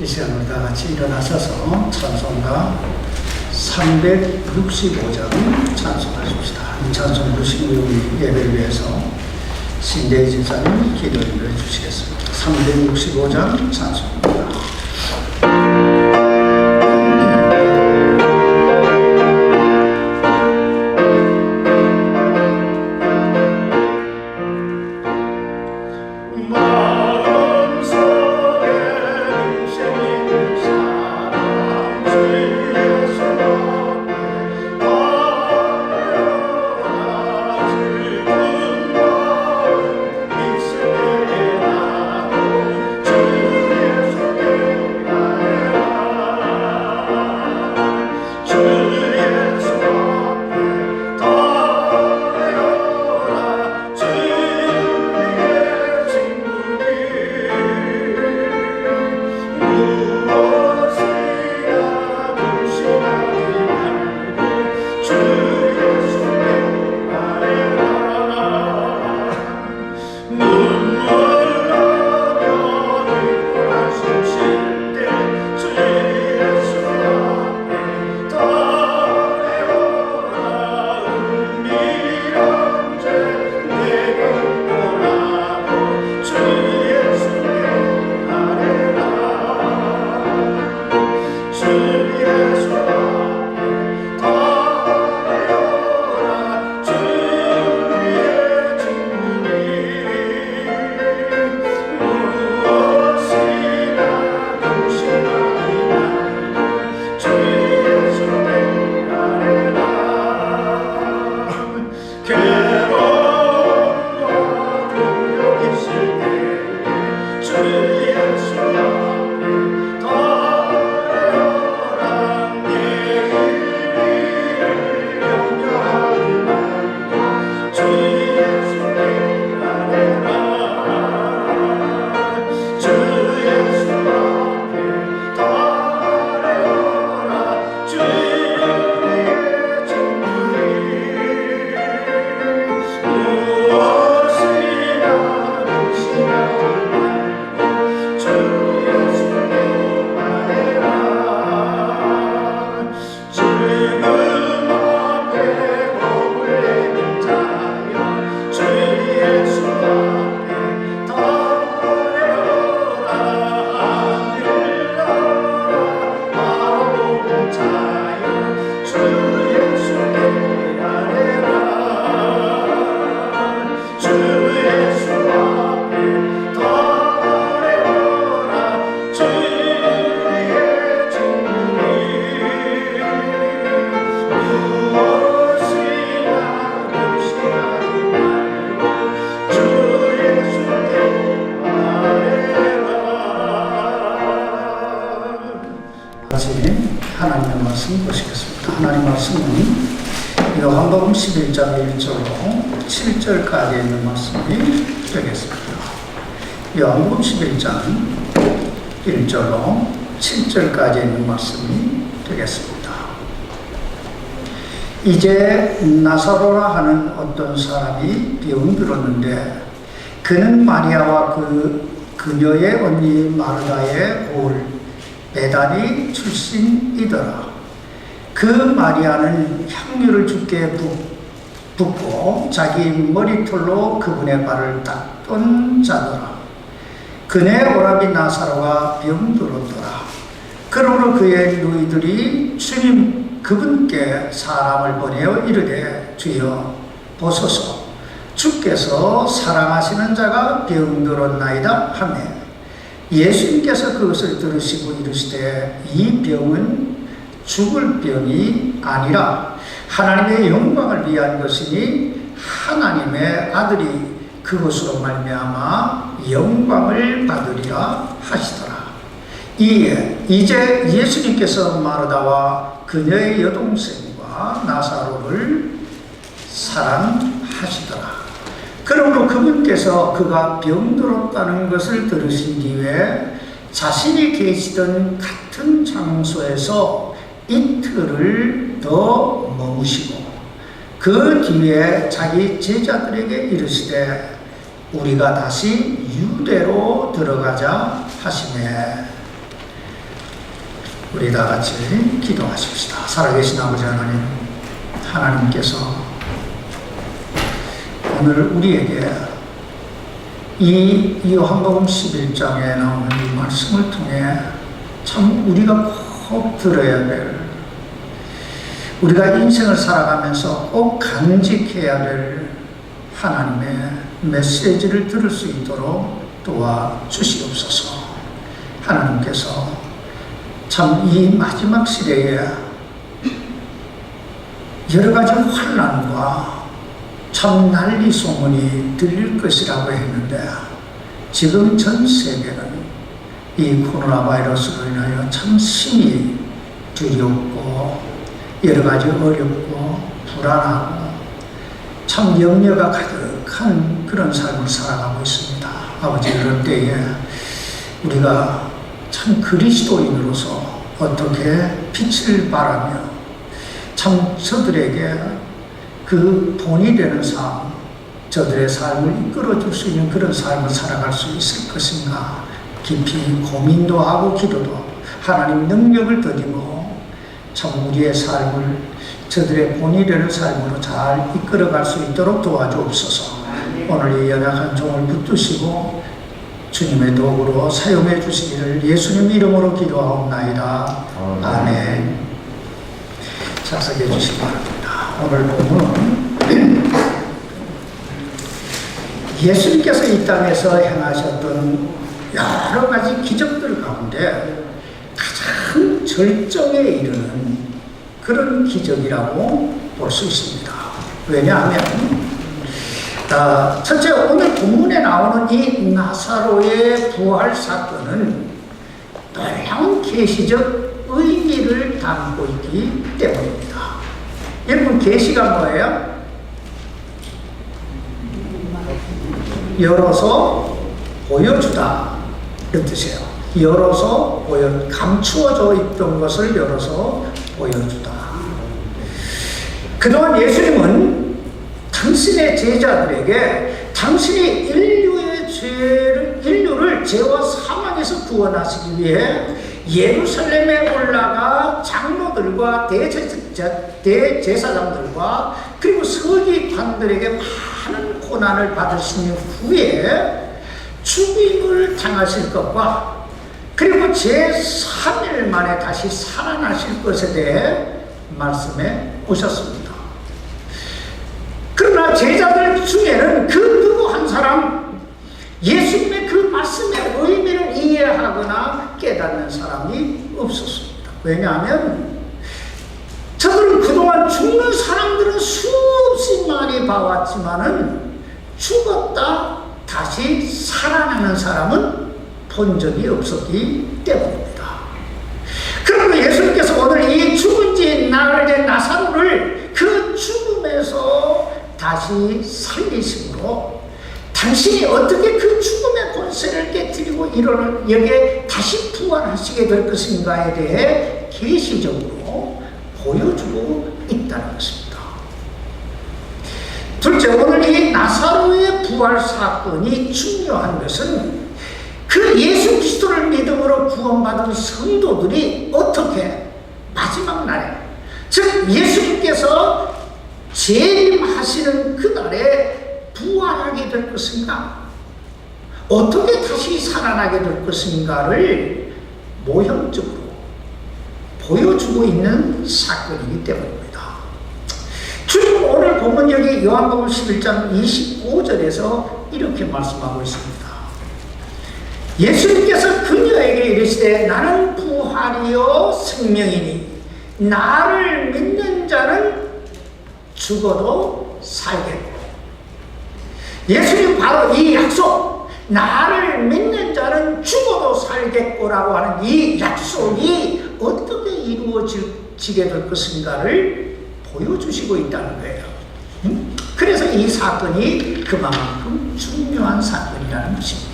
이 시간으로 다 같이 일어나셔서 찬송가 365장 찬송하십시다. 이 찬송 부르신 예배를 위해서 신대희 집사님 기도를 해주시겠습니다. 365장 찬송입니다. 하나님의 말씀 보시겠습니다. 하나님 말씀은 요한복음 11장 1절로 7절까지 있는 말씀이 되겠습니다. 요한복음 11장 1절로 7절까지 있는 말씀이 되겠습니다. 이제 나사로라 하는 어떤 사람이 병들었는데 그는 마리아와 그녀의 언니 마르다의 고을 베다니 출신이더라. 그 마리아는 향유를 주께 붓고 자기 머리털로 그분의 발을 닦던 자더라. 그네 오라비 나사로가 병들었더라. 그러므로 그의 누이들이 주님 그분께 사람을 보내어 이르되 주여 보소서 주께서 사랑하시는 자가 병들었나이다 하며 예수님께서 그것을 들으시고 이르시되 이 병은 죽을 병이 아니라 하나님의 영광을 위한 것이니 하나님의 아들이 그것으로 말미암아 영광을 받으리라 하시더라. 이제 예수님께서 마르다와 그녀의 여동생과 나사로를 사랑하시더라. 그러므로 그분께서 그가 병들었다는 것을 들으신 뒤에 자신이 계시던 같은 장소에서 이틀을 더 머무시고 그 뒤에 자기 제자들에게 이르시되 우리가 다시 유대로 들어가자 하시매 우리 다 같이 기도하십시다. 살아계신 아버지 하나님, 하나님께서 오늘 우리에게 이 요한복음 11장에 나오는 이 말씀을 통해 참 우리가 꼭 들어야 될, 우리가 인생을 살아가면서 꼭 간직해야 될 하나님의 메시지를 들을 수 있도록 도와주시옵소서. 하나님께서 참 이 마지막 시대에 여러 가지 환난과 참 난리 소문이 들릴 것이라고 했는데, 지금 전 세계는 이 코로나 바이러스로 인하여 참 심히 두렵고 여러 가지 어렵고 불안하고 참 염려가 가득한 그런 삶을 살아가고 있습니다. 아버지, 이런 때에 우리가 참 그리스도인으로서 어떻게 빛을 발하며 참 저들에게 그 본이 되는 삶, 저들의 삶을 이끌어줄 수 있는 그런 삶을 살아갈 수 있을 것인가 깊이 고민도 하고 기도도 하고 하나님 능력을 더디고 참 우리의 삶을 저들의 본이 되는 삶으로 잘 이끌어갈 수 있도록 도와주옵소서. 오늘 이 연약한 종을 붙드시고 주님의 도구로 사용해 주시기를 예수님 이름으로 기도하옵나이다. 아멘. 자석해 주시기 바랍니다. 오늘 본문은 예수님께서 이 땅에서 행하셨던 여러 가지 기적들 가운데 가장 절정에 이르는 그런 기적이라고 볼 수 있습니다. 왜냐하면 첫째, 오늘 본문에 나오는 이 나사로의 부활 사건은 놀라운 계시적 의미를 담고 있기 때문입니다. 여러분, 계시가 뭐예요? 열어서 보여주다 이런 뜻이에요. 열어서 감추어져 있던 것을 열어서 보여주다. 그동안 예수님은 당신의 제자들에게 당신이 인류를 죄와 사망에서 구원하시기 위해 예루살렘에 올라가 장로들과 대제사장들과 그리고 서기관들에게 많은 고난을 받으신 후에 죽임을 당하실 것과 그리고 제3일 만에 다시 살아나실 것에 대해 말씀해 오셨습니다. 그러나 제자들 중에는 그 누구 한 사람, 예수님의 그 말씀의 의미를 이해하거나 깨닫는 사람이 없었습니다. 왜냐하면 저들은 그동안 죽는 사람들은 수없이 많이 봐왔지만은 죽었다 다시 살아나는 사람은 본 적이 없었기 때문입니다. 그러므로 예수님께서 오늘 이 죽은 지 나흘 된 나사로를 그 죽음에서 다시 살리심으로 당신이 어떻게 그 죽음의 권세를 깨뜨리고 여기에 다시 부활하시게 될 것인가에 대해 계시적으로 보여주고 있다는 것입니다. 둘째, 오늘 이 나사로의 부활 사건이 중요한 것은 그 예수 그리스도를 믿음으로 구원받은 성도들이 어떻게 마지막 날에, 즉 예수님께서 재림하시는 그날에 부활하게 될 것인가, 어떻게 다시 살아나게 될 것인가를 모형적으로 보여주고 있는 사건이기 때문입니다. 주님 오늘 보면 여기 요한복음 11장 25절에서 이렇게 말씀하고 있습니다. 예수님께서 그녀에게 이르시되 나는 부활이요 생명이니 나를 믿는 자는 죽어도 살겠고. 예수님 바로 이 약속, 나를 믿는 자는 죽어도 살겠고라고 하는 이 약속이 어떻게 이루어지게 될 것인가를 보여주시고 있다는 거예요. 그래서 이 사건이 그만큼 중요한 사건이라는 것입니다.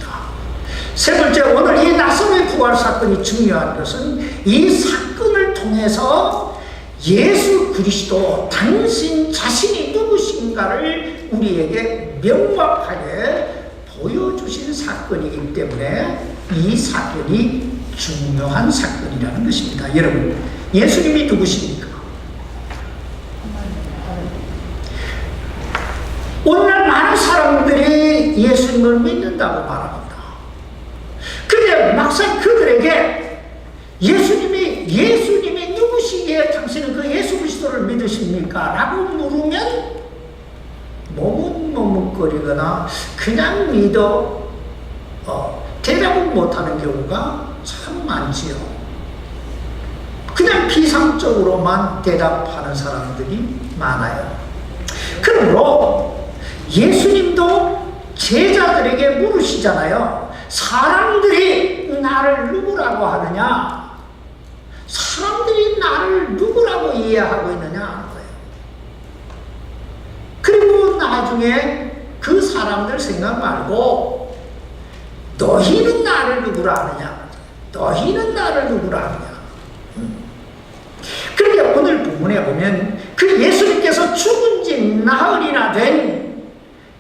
세 번째, 오늘 이 나사로의 부활 사건이 중요한 것은 이 사건을 통해서 예수 그리스도 당신 자신이 누구신가를 우리에게 명확하게 보여주신 사건이기 때문에 이 사건이 중요한 사건이라는 것입니다. 여러분, 예수님이 누구십니까? 오늘날 많은 사람들이 예수님을 믿는다고 말합니다. 근데 막상 그들에게 예수님이 누구시기에 당신은 그 예수 그리스도를 믿으십니까? 라고 물으면 머뭇머뭇거리거나 그냥 믿어 대답을 못하는 경우가 참 많지요. 그냥 비상적으로만 대답하는 사람들이 많아요. 그러므로 예수님도 제자들에게 물으시잖아요. 사람들이 나를 누구라고 하느냐? 사람들이 나를 누구라고 이해하고 있느냐 하는 거예요. 그리고 나중에 그 사람들 생각 말고 너희는 나를 누구라 하느냐? 너희는 나를 누구라 하느냐? 그런데 오늘 본문에 보면 그 예수님께서 죽은 지 나흘이나 된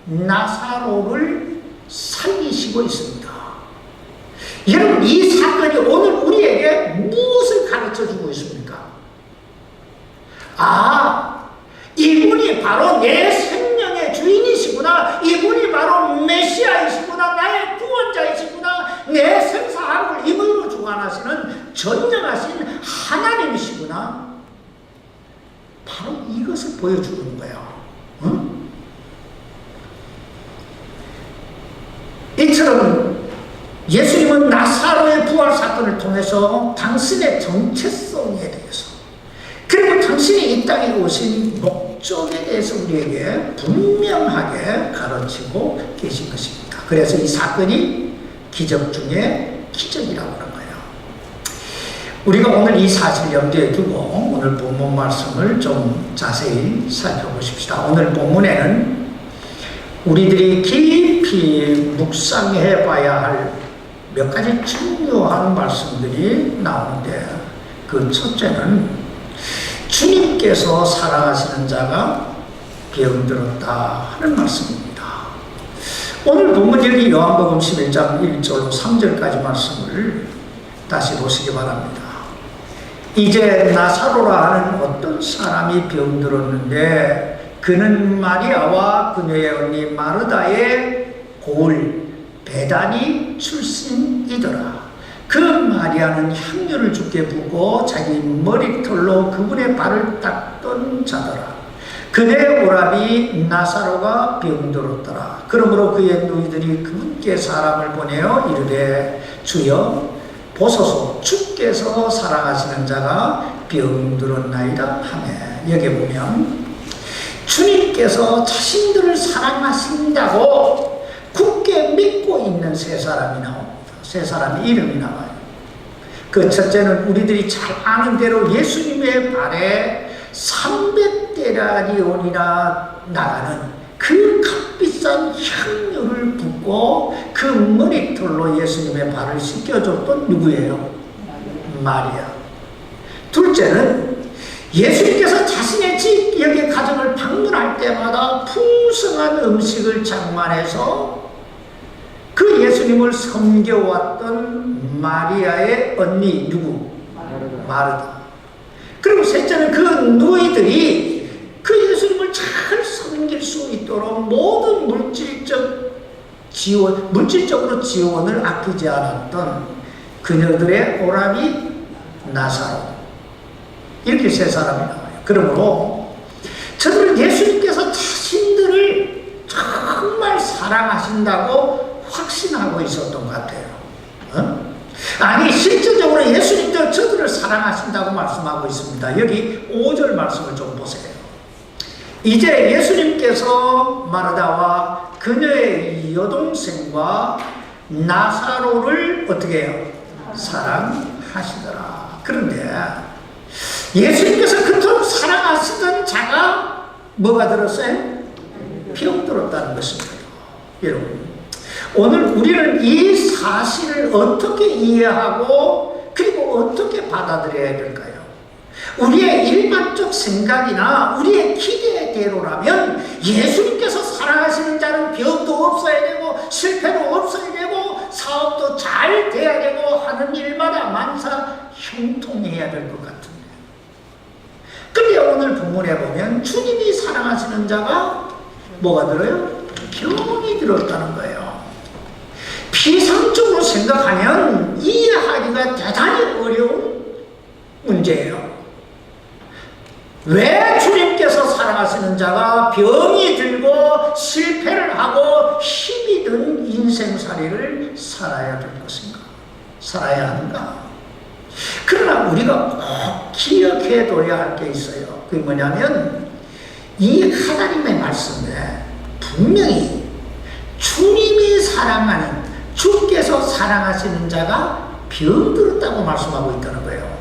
나사로를 살리시고 있습니다. 여러분, 이 사건이 오늘 우리에게 무엇을 가르쳐주고 있습니까? 이분이 바로 내 생명의 주인이시구나. 이분이 바로 메시아이시구나. 나의 구원자이시구나. 내 생사함을 이분으로 주관하시는 전능하신 하나님이시구나. 바로 이것을 보여주는 거예요. 응? 이처럼 예수님은 나사로의 부활 사건을 통해서 당신의 정체성에 대해서, 그리고 당신이 이 땅에 오신 목적에 대해서 우리에게 분명하게 가르치고 계신 것입니다. 그래서 이 사건이 기적 중에 기적이라고 하는 거예요. 우리가 오늘 이 사실을 염두에 두고 오늘 본문 말씀을 좀 자세히 살펴보십시다. 오늘 본문에는 우리들이 깊이 묵상해 봐야 할 몇 가지 중요한 말씀들이 나오는데, 그 첫째는 주님께서 사랑하시는 자가 병들었다 하는 말씀입니다. 오늘 본문 여기 요한복음 11장 1절로 3절까지 말씀을 다시 보시기 바랍니다. 이제 나사로라 하는 어떤 사람이 병들었는데 그는 마리아와 그녀의 언니 마르다의 고을 베다니 출신이더라. 그 마리아는 향유를 주께 붓고 자기 머리털로 그분의 발을 닦던 자더라. 그의 오라비 나사로가 병들었더라. 그러므로 그의 누이들이 그분께 사람을 보내어 이르되 주여 보소서, 주께서 사랑하시는 자가 병들었나이다 하매. 여기 보면 주님께서 자신들을 사랑하신다고 굳게 믿고 있는 세 사람이 나옵니다. 세 사람의 이름이 나와요. 그 첫째는 우리들이 잘 아는 대로 예수님의 발에 300데나리온이나 나가는 그 값비싼 향유를 붓고 그 머리털로 예수님의 발을 씻겨줬던 누구예요? 마리아. 둘째는 예수님께서 자신의 집, 여기 가정을 방문할 때마다 풍성한 음식을 장만해서 그 예수님을 섬겨왔던 마리아의 언니 누구? 마르다. 그리고 셋째는 그 누이들이 그 예수님을 잘 섬길 수 있도록 모든 물질적으로 지원을 아끼지 않았던 그녀들의 오라비 나사로. 이렇게 세 사람이 나와요. 그러므로 저들은 예수님께서 자신들을 정말 사랑하신다고 확신하고 있었던 것 같아요. 아니, 실질적으로 예수님도 저들을 사랑하신다고 말씀하고 있습니다. 여기 5절 말씀을 좀 보세요. 이제 예수님께서 마르다와 그녀의 여동생과 나사로를 어떻게 해요? 사랑하시더라. 그런데 예수님께서 그토록 사랑하시던 자가 뭐가 들었어요? 병들었다는 것입니다. 여러분, 오늘 우리는 이 사실을 어떻게 이해하고 그리고 어떻게 받아들여야 될까요? 우리의 일반적 생각이나 우리의 기대대로라면 예수님께서 사랑하시는 자는 병도 없어야 되고 실패도 없어야 되고 사업도 잘 돼야 되고 하는 일마다 만사 형통해야 될 것 같은데. 근데 오늘 본문에 보면 주님이 사랑하시는 자가 뭐가 들어요? 병이 들었다는 거예요. 비상적으로 생각하면 이해하기가 대단히 어려운 문제예요. 왜 주님께서 사랑하시는 자가 병이 들고 실패를 하고 힘이 든 인생살이를 살아야 될 것인가? 살아야 하는가? 그러나 우리가 꼭 기억해둬야 할 게 있어요. 그게 뭐냐면 이 하나님의 말씀에 분명히 주님이 사랑하는, 주께서 사랑하시는 자가 병들었다고 말씀하고 있다는 거예요.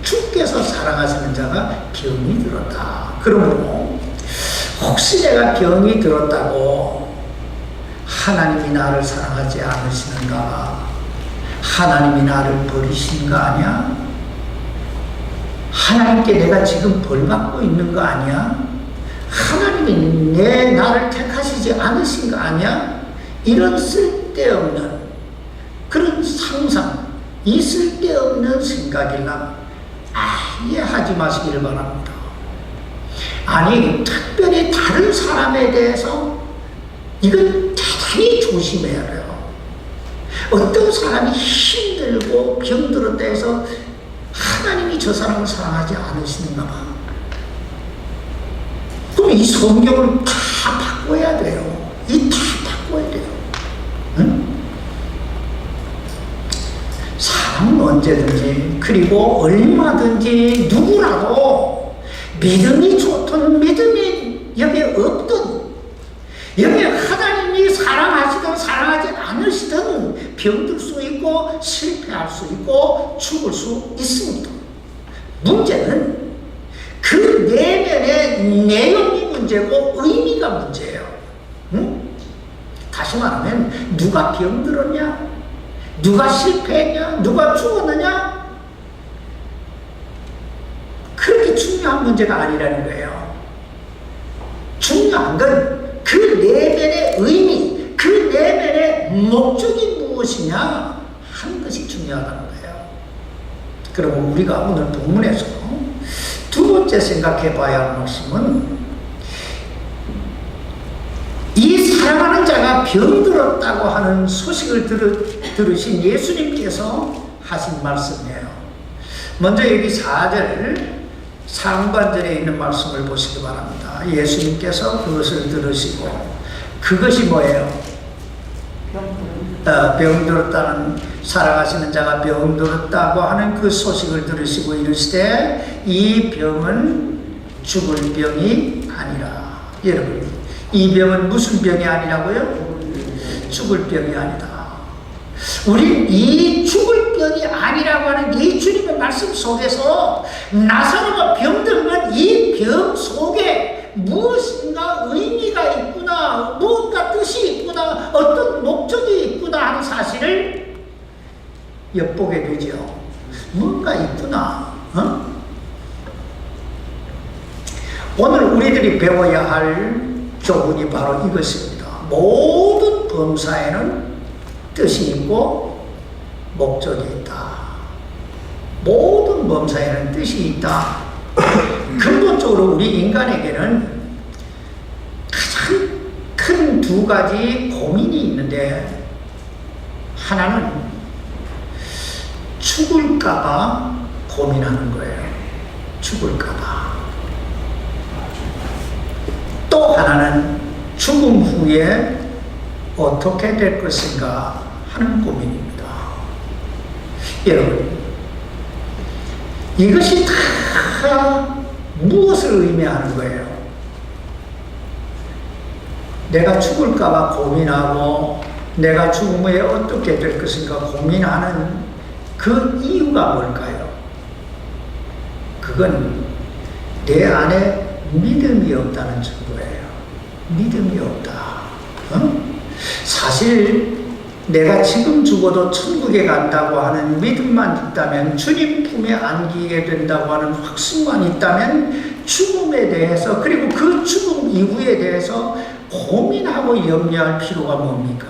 주께서 사랑하시는 자가 병이 들었다. 그러므로 혹시 내가 병이 들었다고 하나님이 나를 사랑하지 않으시는가? 하나님이 나를 버리신 거 아니야? 하나님께 내가 지금 벌 받고 있는 거 아니야? 하나님이 나를 택하시지 않으신 거 아니야? 이런 쓸데없는 그런 상상, 이 쓸데없는 생각이나 아예 하지 마시기를 바랍니다. 아니, 특별히 다른 사람에 대해서 이건 대단히 조심해야 돼요. 어떤 사람이 힘들고 병들었다 해서 하나님이 저 사람을 사랑하지 않으시는가 봐. 그럼 이 성경을 다 바꿔야 돼요. 다 바꿔야 돼요. 응? 사람은 언제든지, 그리고 얼마든지 누구라도 믿음이 좋든 믿음이 여기에 없든, 여기에 하나님이 사랑하시든 사랑하지 않으시든 병들 수 있고 실패할 수 있고 죽을 수 있습니다. 문제는 그 내면의 내용이 문제고 의미가 문제예요. 응? 다시 말하면 누가 병들었냐? 누가 실패했냐? 누가 죽었느냐? 그렇게 중요한 문제가 아니라는 거예요. 중요한 건 그 내면의 의미, 그 내면의 목적이 무엇이냐 하는 것이 중요하다는 거예요. 그러면 우리가 오늘 본문에서 두 번째 생각해 봐야 할 말씀은 이 사랑하는 자가 병들었다고 하는 소식을 들으신 예수님께서 하신 말씀이에요. 먼저 여기 4절 상반절에 있는 말씀을 보시기 바랍니다. 예수님께서 그것을 들으시고, 그것이 뭐예요? 병들었다는, 사랑하시는 자가 병들었다고 하는 그 소식을 들으시고 이르시되 이 병은 죽을 병이 아니라. 여러분, 이 병은 무슨 병이 아니라고요? 죽을 병이 아니다. 우린 이 죽을 병이 아니라고 하는 이 주님의 말씀 속에서 나사로가 병들면 이 병 속에 무엇인가 의미가 있구나, 무언가 뜻이 있구나, 어떤 목적이 있구나 하는 사실을 엿보게 되죠. 뭔가 있구나. 오늘 우리들이 배워야 할 교훈이 바로 이것입니다. 모든 범사에는 뜻이 있고 목적이 있다. 모든 범사에는 뜻이 있다. 근본적으로 우리 인간에게는 가장 큰 두 가지 고민이 있는데, 하나는 죽을까봐 고민하는 거예요. 죽을까봐. 또 하나는 죽음 후에 어떻게 될 것인가 하는 고민입니다. 여러분, 이것이 다 무엇을 의미하는 거예요? 내가 죽을까봐 고민하고 내가 죽음 후에 어떻게 될 것인가 고민하는 그 이유가 뭘까요? 그건 내 안에 믿음이 없다는 증거예요. 믿음이 없다. 사실 내가 지금 죽어도 천국에 간다고 하는 믿음만 있다면, 주님 품에 안기게 된다고 하는 확신만 있다면 죽음에 대해서, 그리고 그 죽음 이후에 대해서 고민하고 염려할 필요가 뭡니까?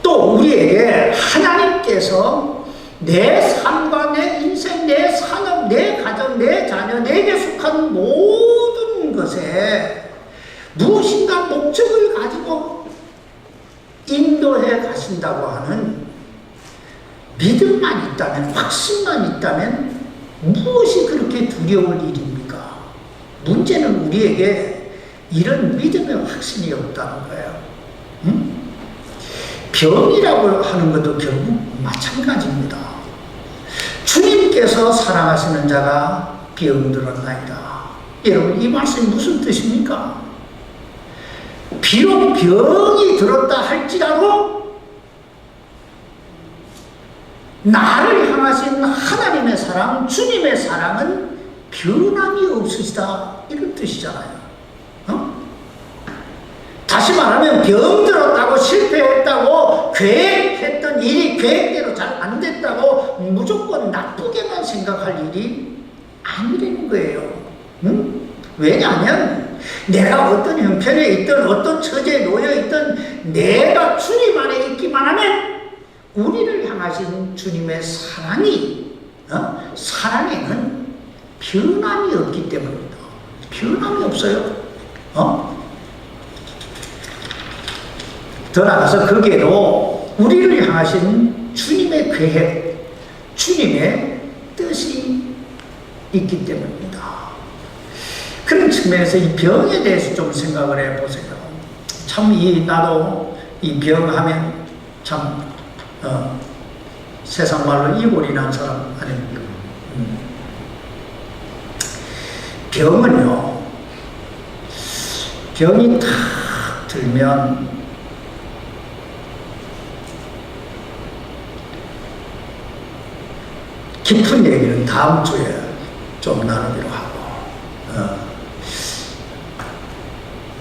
또 우리에게 하나님께서 내 삶과 내 인생, 내 산업, 내 가정, 내 자녀, 내게 속한 모든 것에 무엇인가 목적을 가지고 인도해 가신다고 하는 믿음만 있다면, 확신만 있다면 무엇이 그렇게 두려울 일입니까? 문제는 우리에게 이런 믿음의 확신이 없다는 거예요. 응? 병이라고 하는 것도 결국 마찬가지입니다. 주님께서 사랑하시는 자가 병들었나이다. 여러분, 이 말씀이 무슨 뜻입니까? 비록 병이 들었다 할지라도 나를 향하신 하나님의 사랑, 주님의 사랑은 변함이 없으시다, 이런 뜻이잖아요. 다시 말하면 병들었다고, 실패했다고, 계획했던 일이 계획대로 잘 안 됐다고 무조건 나쁘게만 생각할 일이 아니라는 거예요. 왜냐하면 내가 어떤 형편에 있든 어떤 처지에 놓여 있든 내가 주님 안에 있기만 하면 우리를 향하신 주님의 사랑이, 사랑에는 변함이 없기 때문입니다. 변함이 없어요. 더 나아가서 거기에도 우리를 향하신 주님의 계획, 주님의 뜻이 있기 때문입니다. 그런 측면에서 이 병에 대해서 좀 생각을 해보세요. 참 나도 이 병하면 참 세상 말로 이골이 난 사람 아닙니까? 병은요, 병이 탁 들면 깊은 얘기는 다음 주에 좀 나누기로 하고,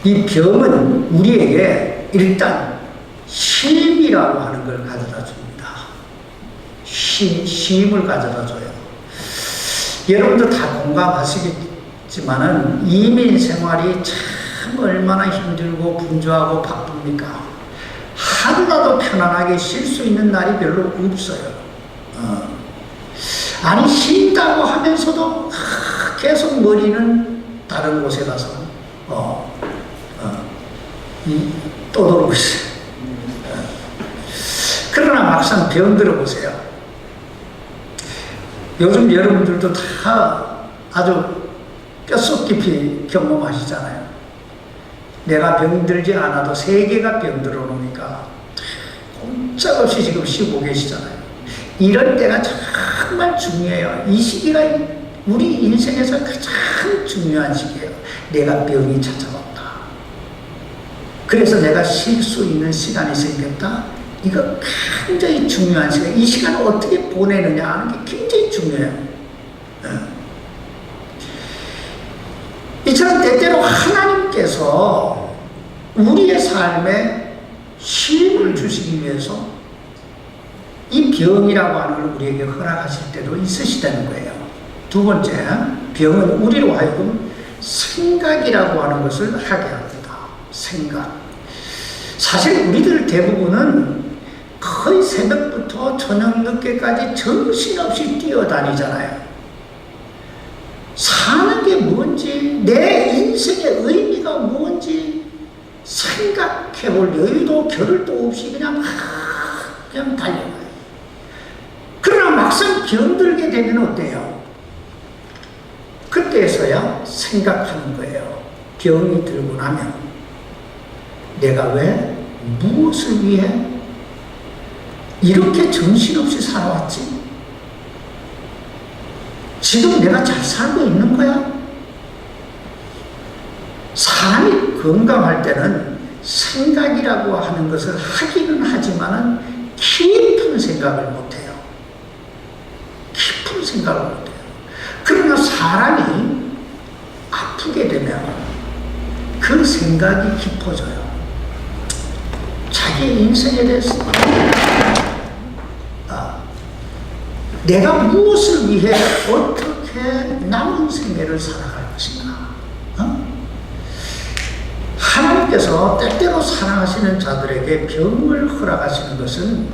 이 병은 우리에게 일단 쉼이라고 하는 걸 가져다 줍니다. 쉼을 가져다 줘요. 여러분도 다 공감하시겠지만은 이민 생활이 참 얼마나 힘들고 분주하고 바쁩니까? 하루라도 편안하게 쉴 수 있는 날이 별로 없어요. 아니, 쉰다고 하면서도 계속 머리는 다른 곳에 가서 떠돌고 있어요. 그러나 막상 병들어 보세요. 요즘 여러분들도 다 아주 뼛속 깊이 경험하시잖아요. 내가 병들지 않아도 세계가 병들어 놓으니까 꼼짝없이 지금 쉬고 계시잖아요. 이럴 때가 정말 중요해요. 이 시기가 우리 인생에서 가장 중요한 시기예요. 내가 병이 찾아왔다. 그래서 내가 쉴 수 있는 시간이 생겼다. 이거 굉장히 중요한 시간. 이 시간을 어떻게 보내느냐 하는 게 굉장히 중요해요. 이처럼 때때로 하나님께서 우리의 삶에 쉼을 주시기 위해서 이 병이라고 하는 걸 우리에게 허락하실 때도 있으시다는 거예요. 두 번째, 병은 우리로 하여금 생각이라고 하는 것을 하게 합니다. 생각. 사실 우리들 대부분은 거의 새벽부터 저녁 늦게까지 정신없이 뛰어다니잖아요. 사는 게 뭔지, 내 인생의 의미가 뭔지 생각해 볼 여유도 겨를도 없이 그냥 달려가요. 그러나 막상 병들게 되면 어때요? 그때서야 생각하는 거예요. 병이 들고 나면 내가 왜, 무엇을 위해 이렇게 정신없이 살아왔지? 지금 내가 잘 살고 있는 거야? 사람이 건강할 때는 생각이라고 하는 것을 하기는 하지만은 깊은 생각을 못해요. 깊은 생각을 못해요. 그러나 사람이 아프게 되면 그 생각이 깊어져요. 자기 인생에 대해서 내가 무엇을 위해 어떻게 남은 생애를 살아갈 것인가? 하나님께서 하나님께서 때때로 사랑하시는 자들에게 병을 허락하시는 것은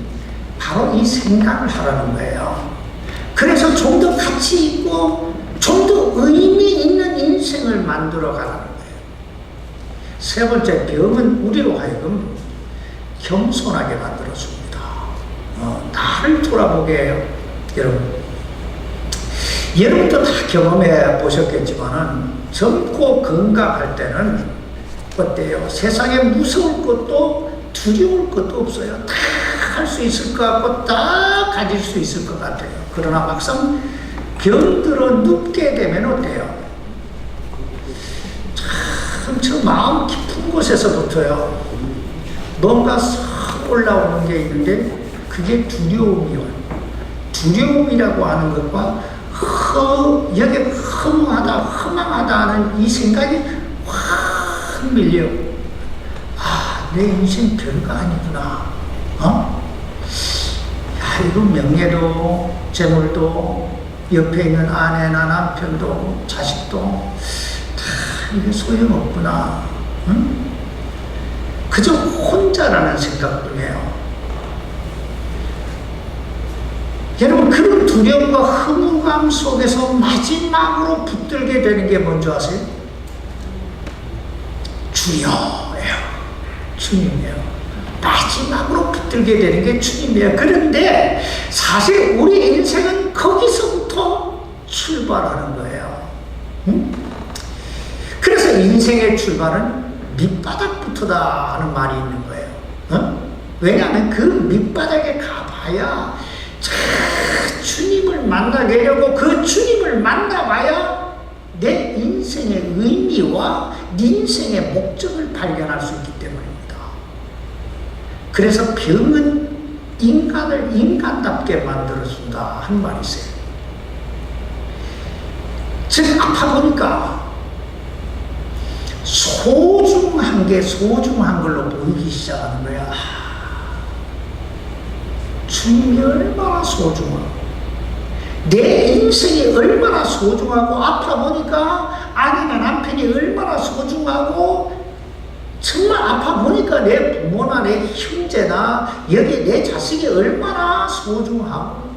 바로 이 생각을 하라는 거예요. 그래서 좀 더 가치 있고 좀 더 의미 있는 인생을 만들어 가라는 거예요. 세 번째, 병은 우리로 하여금 겸손하게 만들어줍니다. 나를 돌아보게 해요. 여러분도 다 경험해 보셨겠지만은 젊고 건강할 때는 어때요? 세상에 무서울 것도 두려울 것도 없어요. 다 할 수 있을 것 같고 다 가질 수 있을 것 같아요. 그러나 막상 병들어 눕게 되면 어때요? 참 저 마음 깊은 곳에서부터요, 뭔가 싹 올라오는 게 있는데 그게 두려움이요. 두려움이라고 하는 것과 여기 허무하다, 허망하다 하는 이 생각이 확 밀려요. 아, 내 인생 별거 아니구나. 야, 이거 명예도, 재물도, 옆에 있는 아내나 남편도, 자식도, 다 이게 소용없구나. 응? 그저 혼자라는 생각뿐이에요. 여러분, 그런 두려움과 허무감 속에서 마지막으로 붙들게 되는 게 뭔지 아세요? 주여예요. 주님이에요. 마지막으로 붙들게 되는 게 주님이에요. 그런데 사실 우리 인생은 거기서부터 출발하는 거예요. 응? 그래서 인생의 출발은 밑바닥부터다 하는 말이 있는 거예요. 왜냐하면 그 밑바닥에 가봐야 주님을 만나게 되고 그 주님을 만나봐야 내 인생의 의미와 네 인생의 목적을 발견할 수 있기 때문입니다. 그래서 병은 인간을 인간답게 만들어준다 하는 말이 있어요. 즉 아파 보니까 소중한 게 소중한 걸로 보이기 시작하는 거야. 주님이 얼마나 소중하고 내 인생이 얼마나 소중하고 아파 보니까 아내나 남편이 얼마나 소중하고 정말 아파 보니까 내 부모나 내 형제나 여기 내 자식이 얼마나 소중하고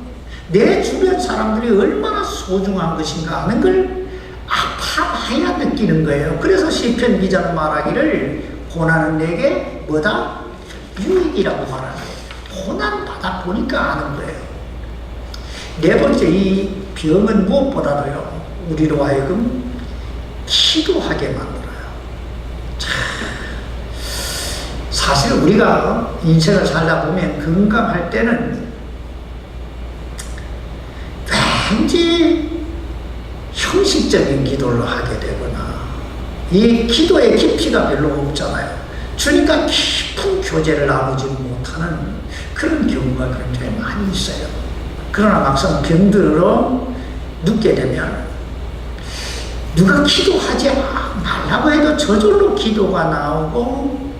내 주변 사람들이 얼마나 소중한 것인가 하는 걸 아파봐야 느끼는 거예요. 그래서 시편 기자는 말하기를 고난은 내게 뭐다? 유익이라고 말하는 거예요. 고난 받아 보니까 아는 거예요. 네 번째, 이 병은 무엇보다도요, 우리로 하여금 기도하게 만들어요. 사실 우리가 인생을 살다 보면 건강할 때는 왠지 형식적인 기도를 하게 되거나 이 기도의 깊이가 별로 없잖아요. 주님과 깊은 교제를 나누지 못하는 그런 경우가 굉장히 많이 있어요. 그러나 막상 병들어 눕게 되면 누가 기도하지 말라고 해도 저절로 기도가 나오고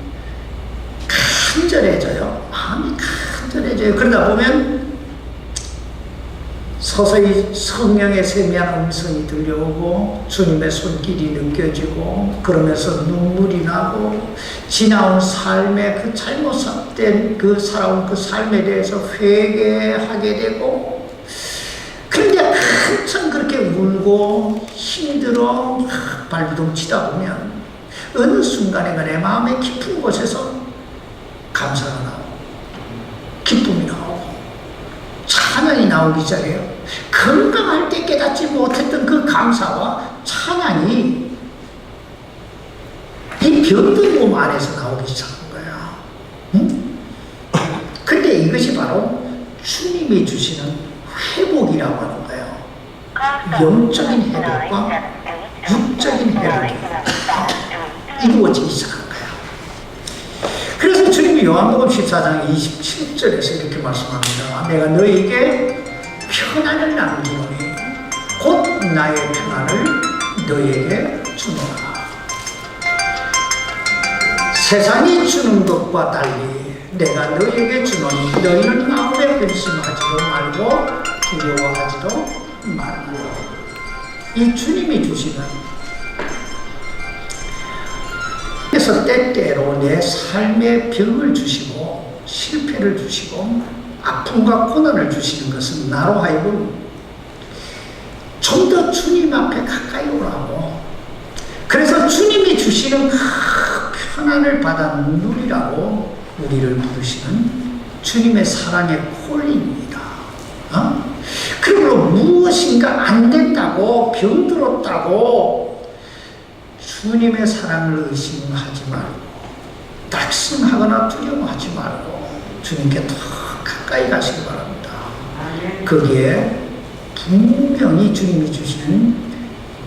간절해져요. 마음이 간절해져요. 그러다 보면 서서히 성령의 세미한 음성이 들려오고 주님의 손길이 느껴지고 그러면서 눈물이 나고 지나온 삶의 그 잘못된 그 살아온 그 삶에 대해서 회개하게 되고 그런데 한참 그렇게 울고 힘들어 발부둥 치다 보면 어느 순간에 내 마음의 깊은 곳에서 감사가 나오고 기쁨이 나오고 찬양이 나오기 시작해요. 건강할 때 깨닫지 못했던 그 감사와 찬양이 이 병든 몸 안에서 나오기 시작한 거야. 응? 근데 이것이 바로 주님이 주시는 회복이라고 하는 거예요. 영적인 회복과 육적인 회복이 이루어지기 시작한 거예요. 그래서 주님이 요한복음 14장 27절에서 이렇게 말씀합니다. 내가 너에게 평안을 남기노니 곧 나의 평안을 너에게 주노라. 세상이 주는 것과 달리 내가 너에게 주노니 너희는 마음에 근심하지도 말고 두려워하지도 말고. 이 주님이 주시는 그래서 때때로 내 삶의 병을 주시고 실패를 주시고 아픔과 고난을 주시는 것은 나로 하여금 좀 더 주님 앞에 가까이 오라고, 그래서 주님이 주시는 그 평안을 받아 누리라고 우리를 부르시는 주님의 사랑의 콜링입니다. 그러므로 무엇인가 안 된다고, 병들었다고 주님의 사랑을 의심하지 말고, 낙심하거나 두려워하지 말고 주님께 더 가까이 가시기 바랍니다. 거기에 분명히 주님이 주시는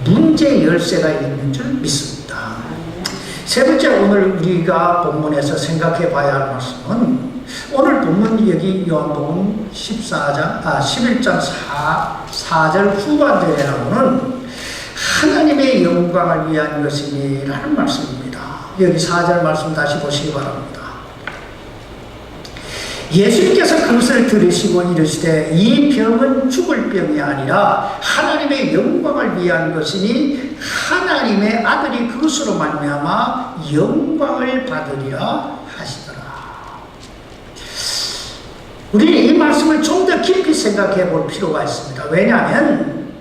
문제 열쇠가 있는 줄 믿습니다. 세 번째, 오늘 우리가 본문에서 생각해 봐야 할 말씀은, 오늘 본문 여기 요한복음 11장 4절 후반절에 나오는 하나님의 영광을 위한 것이니라는 말씀입니다. 여기 4절 말씀 다시 보시기 바랍니다. 예수님께서 그것을 들으시고 이르시되 이 병은 죽을 병이 아니라 하나님의 영광을 위한 것이니 하나님의 아들이 그것으로 말미암아 영광을 받으리라 하시더라. 우리는 이 말씀을 좀 더 깊이 생각해 볼 필요가 있습니다. 왜냐하면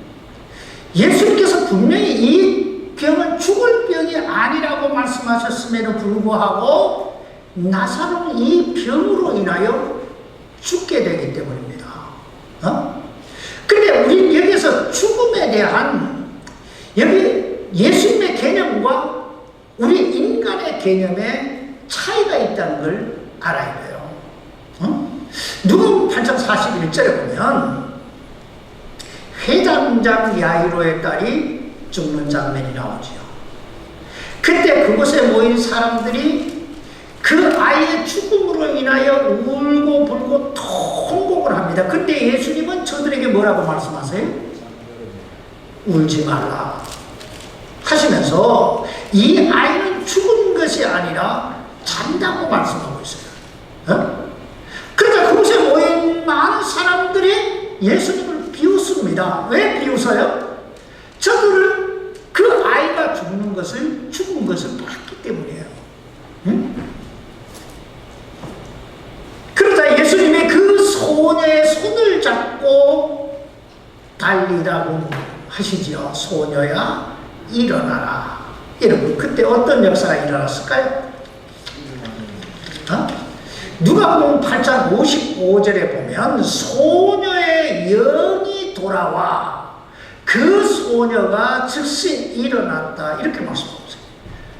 예수님께서 분명히 이 병은 죽을 병이 아니라고 말씀하셨음에도 불구하고 나사로는 이 병으로 인하여 죽게 되기 때문입니다. 그런데 우리는 여기서 죽음에 대한, 여기 예수님의 개념과 우리 인간의 개념에 차이가 있다는 걸 알아야 돼요. 누가복음 8장 41절에 보면 회당장 야이로의 딸이 죽는 장면이 나오죠. 그때 그곳에 모인 사람들이 그 아이의 죽음으로 인하여 울고 불고 통곡을 합니다. 근데 예수님은 저들에게 뭐라고 말씀하세요? 울지 말라 하시면서 이 아이는 죽은 것이 아니라 잔다고 말씀하고 있어요. 그러자 그곳에 모인 많은 사람들이 예수님을 비웃습니다. 왜 비웃어요? 저들은 그 아이가 죽은 것을 봤기 때문이에요. 그러자 예수님이 그 소녀의 손을 잡고 달리라고 하시지요. 소녀야 일어나라. 여러분, 그때 어떤 역사가 일어났을까요? 누가복음 8장 55절에 보면 소녀의 영이 돌아와 그 소녀가 즉시 일어났다, 이렇게 말씀하고 있어요.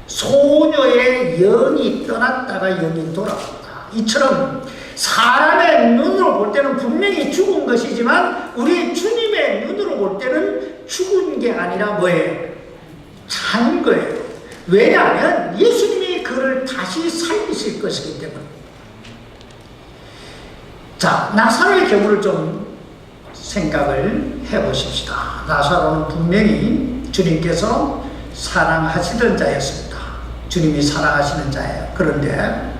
소녀의 영이 떠났다가 영이 돌아왔다. 이처럼 사람의 눈으로 볼 때는 분명히 죽은 것이지만 우리 주님의 눈으로 볼 때는 죽은 게 아니라 뭐예요? 잔 거예요. 왜냐하면 예수님이 그를 다시 살리실 것이기 때문에. 자, 나사로의 경우를 좀 생각을 해보십시다. 나사로는 분명히 주님께서 사랑하시던 자였습니다. 주님이 사랑하시는 자예요. 그런데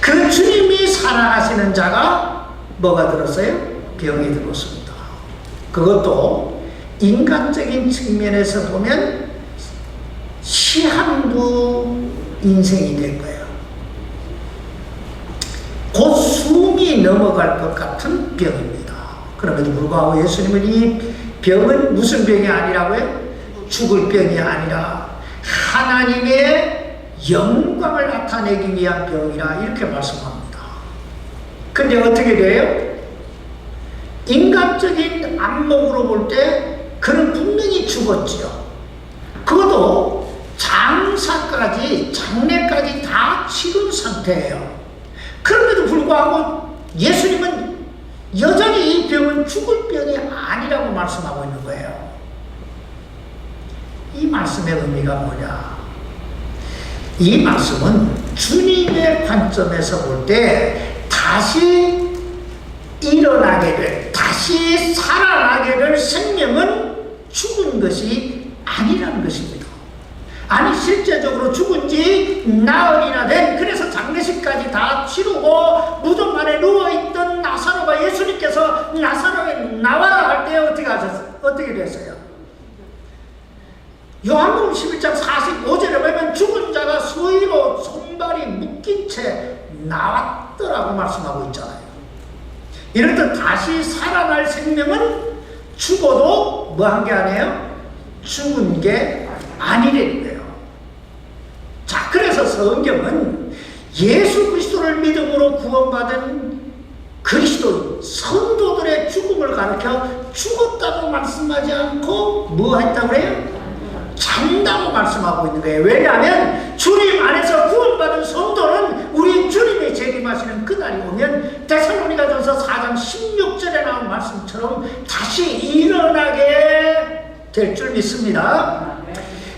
그 주님이 사랑하시는 자가 뭐가 들었어요? 병이 들었습니다. 그것도 인간적인 측면에서 보면 시한부 인생이 될 거예요. 곧 숨이 넘어갈 것 같은 병입니다. 그럼에도 불구하고 예수님은 이 병은 무슨 병이 아니라고요? 죽을 병이 아니라 하나님의 영광을 나타내기 위한 병이라 이렇게 말씀합니다. 근데 어떻게 돼요? 인간적인 안목으로 볼 때 그는 분명히 죽었지요. 그것도 장례까지 다 치른 상태예요. 그럼에도 불구하고 예수님은 여전히 이 병은 죽을 병이 아니라고 말씀하고 있는 거예요. 이 말씀의 의미가 뭐냐? 이 말씀은 주님의 관점에서 볼 때 다시 일어나게 될, 다시 살아나게 될 생명은 죽은 것이 아니라는 것입니다. 아니, 실제적으로 죽은 지 나흘이나 된, 그래서 장례식까지 다 치르고 무덤 안에 누워있던 나사로가 예수님께서 나사로에 나와라 할 때 어떻게 됐어요? 요한복음 11장 45절에 보면 죽은 자가 수위로 죽인 채 나왔더라고 말씀하고 있잖아요. 이럴 때 다시 살아날 생명은 죽어도 뭐 한 게 아니에요? 죽은 게 아니라는 거예요. 자, 그래서 성경은 예수 그리스도를 믿음으로 구원받은 그리스도인 성도들의 죽음을 가르쳐 죽었다고 말씀하지 않고 뭐 했다고 그래요? 잔다고 말씀하고 있는 거예요. 왜냐하면 주님 안에서 구원받은 성도는 우리 주님의 재림하시는 그날이 오면 데살로니가전서 4장 16절에 나온 말씀처럼 다시 일어나게 될 줄 믿습니다.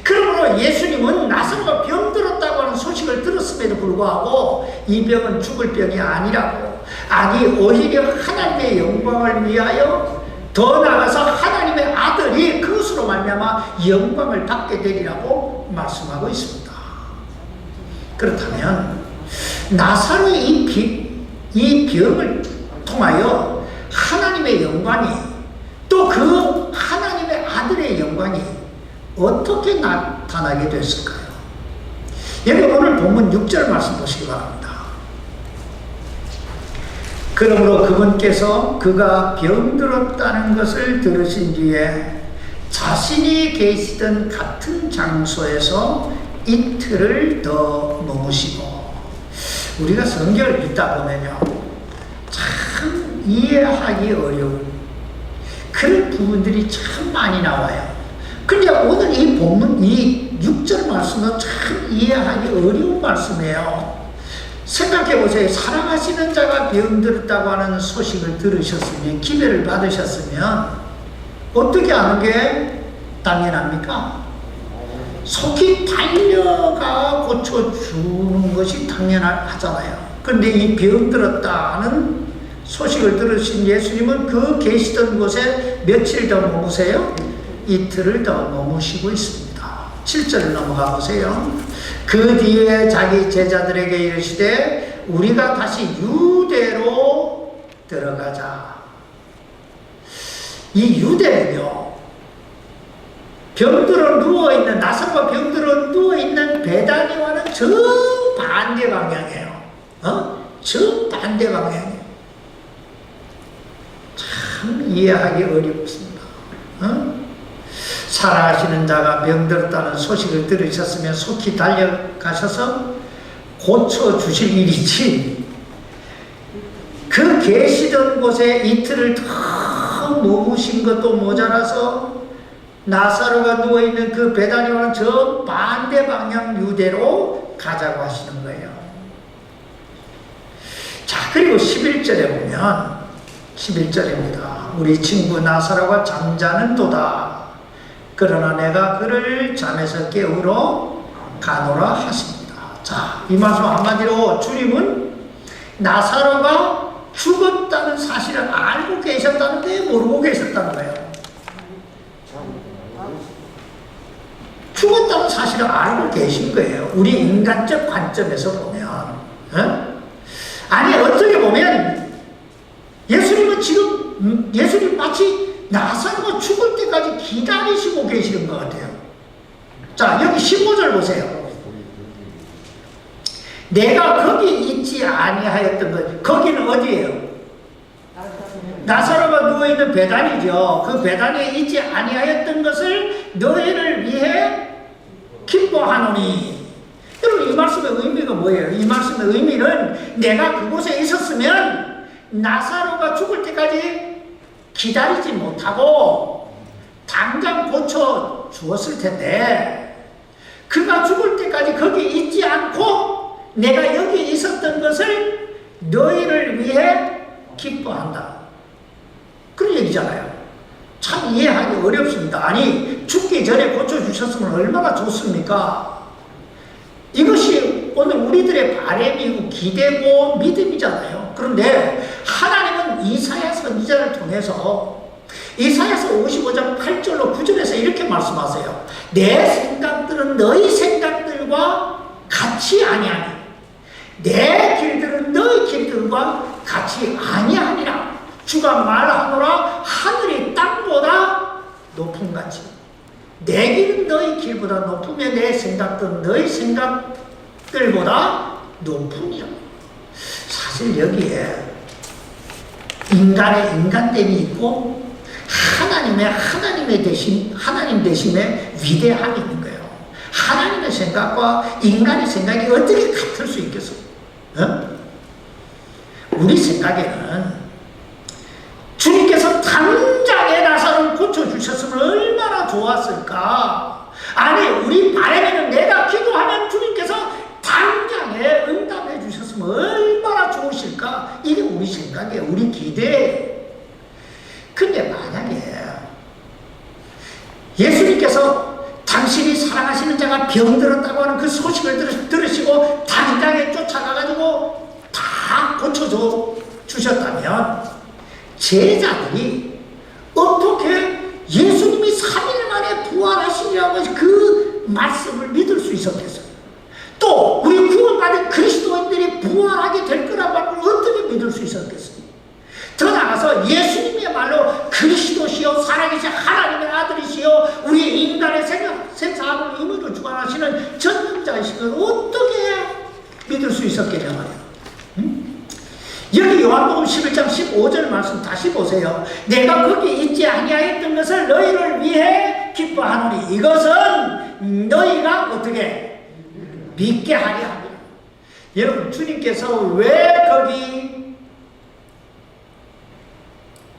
그러므로 예수님은 나사로가 병들었다고 하는 소식을 들었음에도 불구하고 이 병은 죽을 병이 아니라고, 아니 오히려 하나님의 영광을 위하여 더 나아가서 하나님의 아들이 그것으로 말미암아 영광을 받게 되리라고 말씀하고 있습니다. 그렇다면 나사로의 이 병을 통하여 하나님의 영광이, 또 그 하나님의 아들의 영광이 어떻게 나타나게 됐을까요? 여러분 오늘 본문 6절 말씀 보시기 바랍니다. 그러므로 그분께서 그가 병들었다는 것을 들으신 뒤에 자신이 계시던 같은 장소에서 이틀을 더 머무시고, 우리가 성경을 읽다 보면요 참 이해하기 어려운 그런 부분들이 참 많이 나와요. 근데 오늘 이 본문 이 6절 말씀은 참 이해하기 어려운 말씀이에요. 생각해 보세요. 사랑하시는 자가 병들었다고 하는 소식을 들으셨으면, 기별을 받으셨으면 어떻게 하는 게 당연합니까? 속히 달려가 고쳐주는 것이 당연하잖아요. 그런데 이 병들었다는 소식을 들으신 예수님은 그 계시던 곳에 며칠 더 머무세요? 이틀을 더 머무시고 있습니다. 7절 넘어가 보세요. 그 뒤에 자기 제자들에게 이르시되 우리가 다시 유대로 들어가자. 이 유대는요, 병들어 누워있는, 나사로가 병들어 누워있는 베다니와는 정반대 방향이에요. 정반대 방향이에요. 참 이해하기 어렵습니다. 살아가시는 자가 병들었다는 소식을 들으셨으면 속히 달려가셔서 고쳐주실 일이지, 그 계시던 곳에 이틀을 더 머무신 것도 모자라서 나사로가 누워있는 그 베다니와는 저 반대 방향 유대로 가자고 하시는 거예요. 자, 그리고 11절에 보면 11절입니다. 우리 친구 나사로가 잠자는도다. 그러나 내가 그를 잠에서 깨우러 가노라 하십니다. 자, 이 말씀 한마디로 주님은 나사로가 죽었다는 사실을 알고 계셨다는데 모르고 계셨다는 거예요. 죽었다는 사실을 알고 계신 거예요. 우리 인간적 관점에서 보면. 아니, 어떻게 보면 예수님은 지금 예수님 마치 나사로가 죽을 때까지 기다리시고 계시는 것 같아요. 자, 여기 15절 보세요. 내가 거기 있지 아니하였던 것. 거기는 어디예요? 나사로가 누워있는 베다니죠. 그 베다니에 있지 아니하였던 것을 너희를 위해 기뻐하노니. 여러분, 이 말씀의 의미가 뭐예요? 이 말씀의 의미는 내가 그곳에 있었으면 나사로가 죽을 때까지 기다리지 못하고 당장 고쳐 주었을 텐데, 그가 죽을 때까지 거기 있지 않고 내가 여기 있었던 것을 너희를 위해 기뻐한다. 그런 얘기잖아요. 참 이해하기 어렵습니다. 아니, 죽기 전에 고쳐주셨으면 얼마나 좋습니까? 이것이 오늘 우리들의 바람이고 기대고 믿음이잖아요. 그런데 하나님은 이사야 선지자를 통해서 이사야서 55장 8절로 9절에서 이렇게 말씀하세요. 내 생각들은 너희 생각들과 같이 아니하니 내 길들은 너희 길들과 같이 아니하니라. 주가 말하노라. 하늘이 땅보다 높음같이 내 길은 너희 길보다 높으며 내 생각들은 너희 생각들보다 높으며. 사실 여기에 인간의 인간됨이 있고 하나님 대신에 위대함이 있는 거예요. 하나님의 생각과 인간의 생각이 어떻게 같을 수 있겠어? 우리 생각에는 주님께서 당장에 나사로를 고쳐주셨으면 얼마나 좋았을까? 아니, 우리 바람에는 내가 기도하면 주님께서 당장에 응답해 주셨으면 얼마나 좋으실까? 이게 우리 생각이에요. 우리 기대예요. 근데 만약에 예수님께서 당신이 사랑하시는 자가 병들었다고 하는 그 소식을 들으시고 당장에 쫓아가가지고 다 고쳐줘 주셨다면 제자들이 어떻게 예수님이 3일 만에 부활하시리라고 그 말씀을 믿을 수 있었겠어요? 또 우리 구원받은 그리스도인들이 부활하게 될 거란 말을 어떻게 믿을 수 있었겠어요? 더 나아가서 예수님이야말로 그리스도시요 살아계신 하나님의 아들이시요 우리 인간의 생사함을 의무로 주관하시는 전능자이신 걸 어떻게 믿을 수 있었겠냐 말이에요. 여기 요한복음 11장 15절 말씀 다시 보세요. 내가 거기 있지 아니하였던 것을 너희를 위해 기뻐하노니 이것은 너희가 어떻게 믿게 하려 합니다. 여러분, 주님께서 왜 거기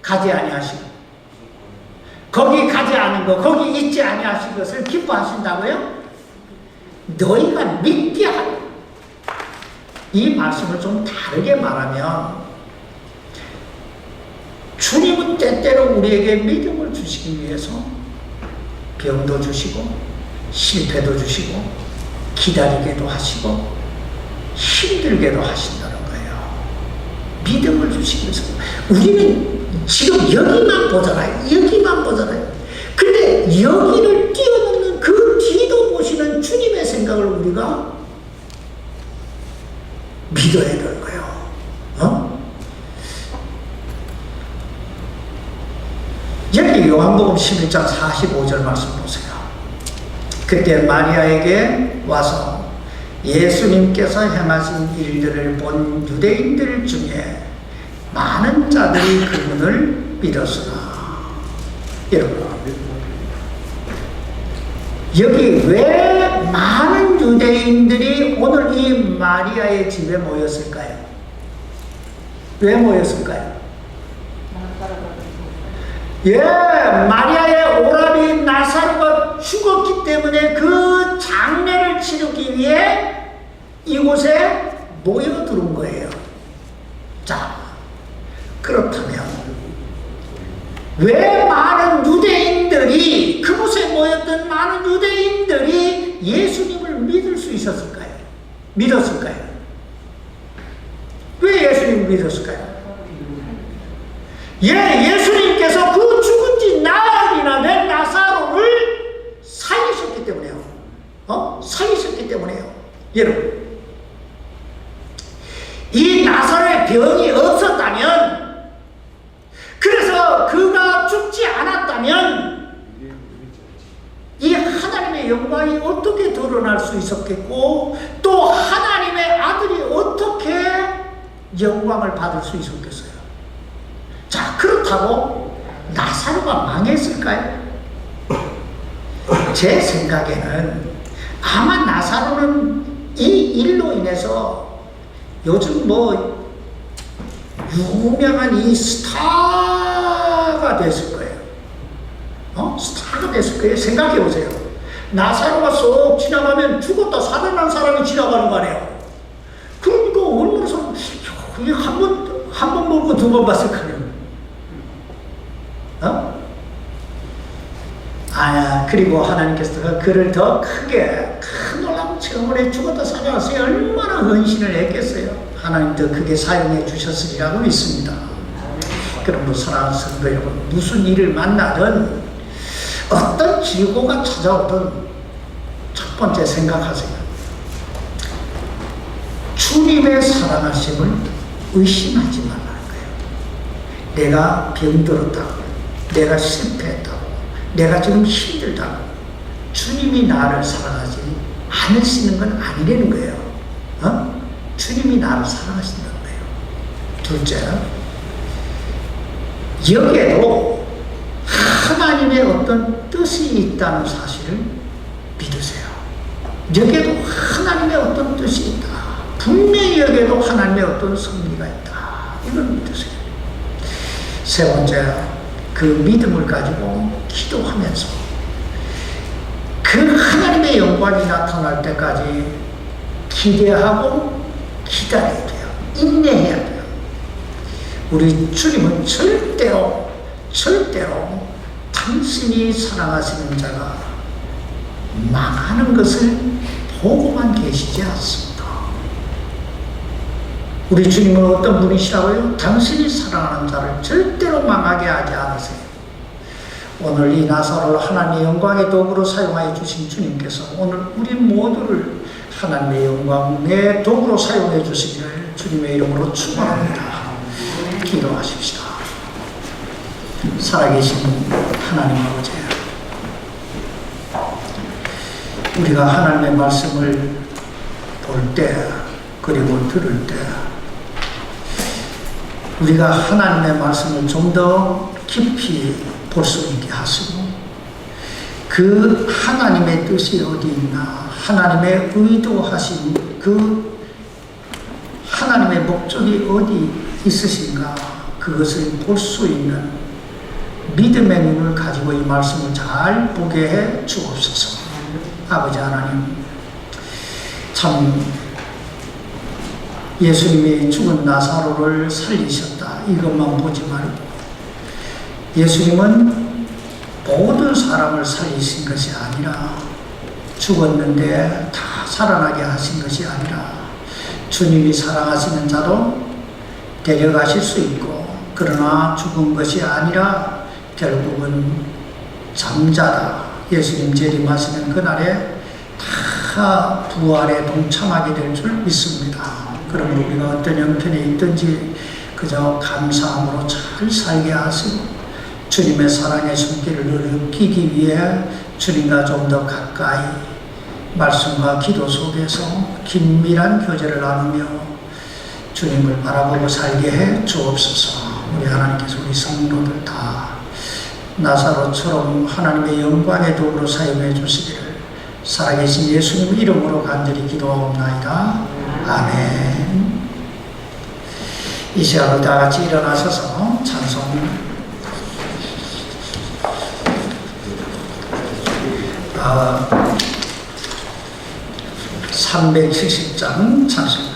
가지 아니하시고 거기 가지 않은 것, 거기 있지 아니하신 것을 기뻐하신다고요? 너희가 믿게 하려. 이 말씀을 좀 다르게 말하면 주님은 때때로 우리에게 믿음을 주시기 위해서 병도 주시고 실패도 주시고 기다리게도 하시고 힘들게도 하신다는 거예요. 믿음을 주시기 위해서. 우리는 지금 여기만 보잖아요. 여기만 보잖아요. 근데 여기를 뛰어넘는 그 뒤도 보시는 주님의 생각을 우리가 믿어야 되는 거예요. 여기 요한복음 11장 45절 말씀 보세요. 그때 마리아에게 와서 예수님께서 행하신 일들을 본 유대인들 중에 많은 자들이 그분을 믿었으나. 여러분, 여기 왜 많은 유대인들이 오늘 이 마리아의 집에 모였을까요? 왜 모였을까요? 예, 마리아의 오라비 나사로가 죽었기 때문에 그 장례를 치르기 위해 이곳에 모여들은 거예요. 자, 그렇다면 왜 많은 유대인들이, 그곳에 모였던 많은 유대인들이 예수님을 믿을 수 있었을까요? 믿었을까요? 왜 예수님을 믿었을까요? 예수님께서 그 죽은 지 나흘이나 된 나사로를 살리셨기 때문에요. 살리셨기 때문에요. 여러분, 이 나사로의 병이 없었다면, 그래서 그가 죽지 않았다면 이 하나님의 영광이 어떻게 드러날 수 있었겠고, 또 하나님의 아들이 어떻게 영광을 받을 수 있었겠어요? 자, 그렇다고 나사로가 망했을까요? 제 생각에는 아마 나사로는 이 일로 인해서 요즘 유명한 이 스타가 됐을 거예요. 스타가 됐을 거예요. 생각해 보세요. 나사로가 쏙 지나가면 죽었다 살아난 사람이 지나가는 거 아니에요. 그러니까 얼마나 한 번 먹고 두 번 봤을 거예요. 그리고 하나님께서 그를 더 크게 큰 놀라운 체험을 해 죽었다 살아났어요. 얼마나 헌신을 했겠어요. 하나님도 크게 사용해 주셨으리라고 믿습니다. 그러므로 사랑하는 성도 여러분, 무슨 일을 만나든 어떤 지고가 찾아오든 첫 번째 생각하세요. 주님의 사랑하심을 의심하지 말라는 거예요. 내가 병들었다고, 내가 실패했다고, 내가 지금 힘들다고 주님이 나를 사랑하지 않으시는 건 아니라는 거예요. 주님이 나를 사랑하신다는 거예요. 둘째, 여기에도 하나님의 어떤 뜻이 있다는 사실을 믿으세요. 여기에도 하나님의 어떤 뜻이 있다. 분명히 여기에도 하나님의 어떤 섭리가 있다. 이걸 믿으세요. 세 번째, 그 믿음을 가지고 기도하면서 그 하나님의 영광이 나타날 때까지 기대하고 기다려야 돼요. 인내해야 돼요. 우리 주님은 절대로 당신이 사랑하시는 자가 망하는 것을 보고만 계시지 않습니다. 우리 주님은 어떤 분이시라고요? 당신이 사랑하는 자를 절대로 망하게 하지 않으세요. 오늘 이 나사로를 하나님의 영광의 도구로 사용하여 주신 주님께서 오늘 우리 모두를 하나님의 영광의 도구로 사용해 주시기를 주님의 이름으로 축원합니다. 기도하십시다. 살아계신 하나님 아버지, 우리가 하나님의 말씀을 볼 때 그리고 들을 때 우리가 하나님의 말씀을 좀 더 깊이 볼 수 있게 하시고 그 하나님의 뜻이 어디 있나, 하나님의 의도하신 그 하나님의 목적이 어디 있으신가, 그것을 볼 수 있는 믿음의 눈을 가지고 이 말씀을 잘 보게 해 주옵소서. 아버지 하나님, 참 예수님이 죽은 나사로를 살리셨다 이것만 보지 말고 예수님은 모든 사람을 살리신 것이 아니라 죽었는데 다 살아나게 하신 것이 아니라 주님이 사랑하시는 자도 데려가실 수 있고, 그러나 죽은 것이 아니라 결국은 잠자다 예수님 재림하시는 그날에 다 부활에 동참하게 될 줄 믿습니다. 그러므로 우리가 어떤 형편에 있든지 그저 감사함으로 잘 살게 하시고 주님의 사랑의 손길을 느끼기 위해 주님과 좀 더 가까이 말씀과 기도 속에서 긴밀한 교제를 나누며 주님을 바라보고 살게 해 주옵소서. 우리 하나님께서 우리 성도들 다 나사로처럼 하나님의 영광의 도구로 사용해 주시기를 살아계신 예수님 이름으로 간절히 기도하옵나이다. 아멘. 이 시간을 다 같이 일어나셔서 찬송 370장 찬송입니다.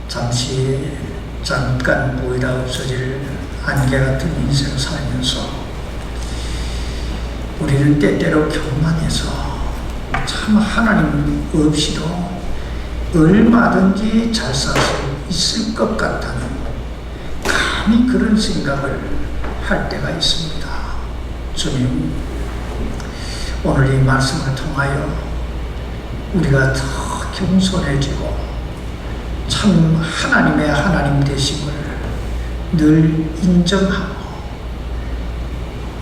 아버지, 잠깐 보이다 없어질 안개 같은 인생 살면서 우리는 때때로 교만해서 참 하나님 없이도 얼마든지 잘 살 수 있을 것 같다는 감히 그런 생각을 할 때가 있습니다. 주님, 오늘 이 말씀을 통하여 우리가 더 겸손해지고 참 하나님의 하나님 되심을 늘 인정하고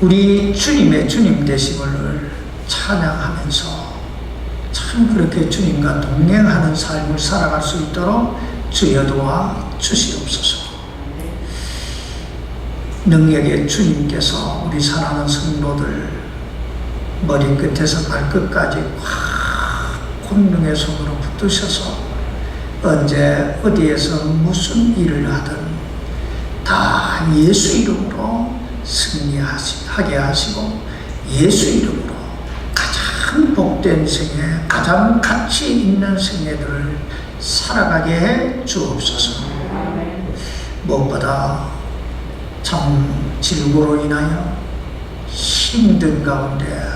우리 주님의 주님 되심을 찬양하면서 참 그렇게 주님과 동행하는 삶을 살아갈 수 있도록 주여 도와 주시옵소서. 능력의 주님께서 우리 사랑하는 성도들 머리끝에서 발끝까지 확 권능의 손으로 붙드셔서 언제 어디에서 무슨 일을 하든 다 예수 이름으로 승리하게 하시고 예수 이름으로 가장 복된 생애, 가장 가치 있는 생애들을 살아가게 해 주옵소서. 무엇보다 참 질고로 인하여 힘든 가운데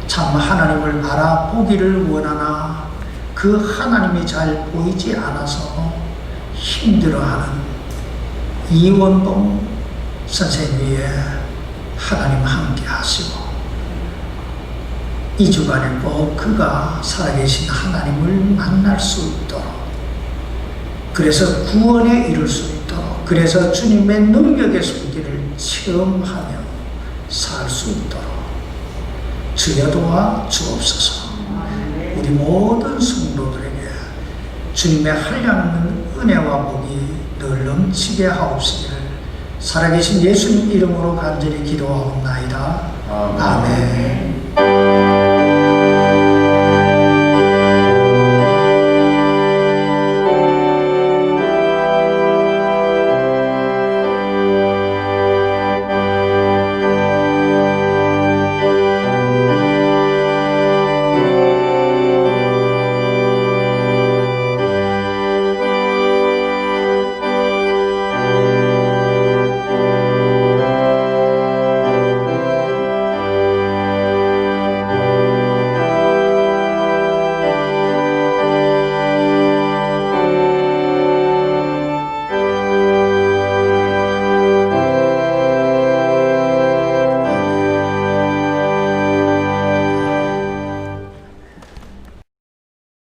참 하나님을 바라보기를 원하나 그 하나님이 잘 보이지 않아서 힘들어하는 이원봉 선생님 위에 하나님 함께 하시고 이 주간에 꼭 그가 살아계신 하나님을 만날 수 있도록, 그래서 구원에 이룰 수 있도록, 그래서 주님의 능력의 손길을 체험하며 살 수 있도록 주여 도와 주옵소서. 우리 모든 성도들에게 주님의 한량없는 은혜와 복이 늘 넘치게 하옵시기를 살아계신 예수님 이름으로 간절히 기도하옵나이다. 아멘.